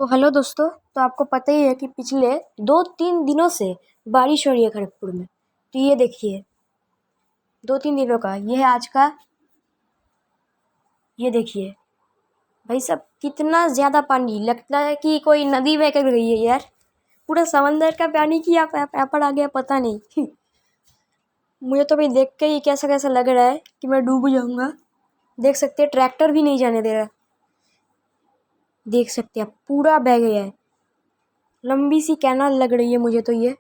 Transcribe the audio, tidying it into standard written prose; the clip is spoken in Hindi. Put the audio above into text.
तो हेलो दोस्तों। तो आपको पता ही है कि पिछले 2-3 दिनों से बारिश हो रही है खड़गपुर में। तो ये देखिए 2-3 दिनों का ये है आज का। ये देखिए भाई साहब कितना ज़्यादा पानी, लगता है कि कोई नदी बह कर गई है यार। पूरा समंदर का पानी की यहाँ पर आ गया, पता नहीं। मुझे तो भाई देख के ही कैसा कैसा लग रहा है कि मैं डूब जाऊंगा। देख सकते हैं ट्रैक्टर भी नहीं जाने दे रहा। देख सकते हैं पूरा बह गया है। लंबी सी कैनाल लग रही है मुझे तो ये।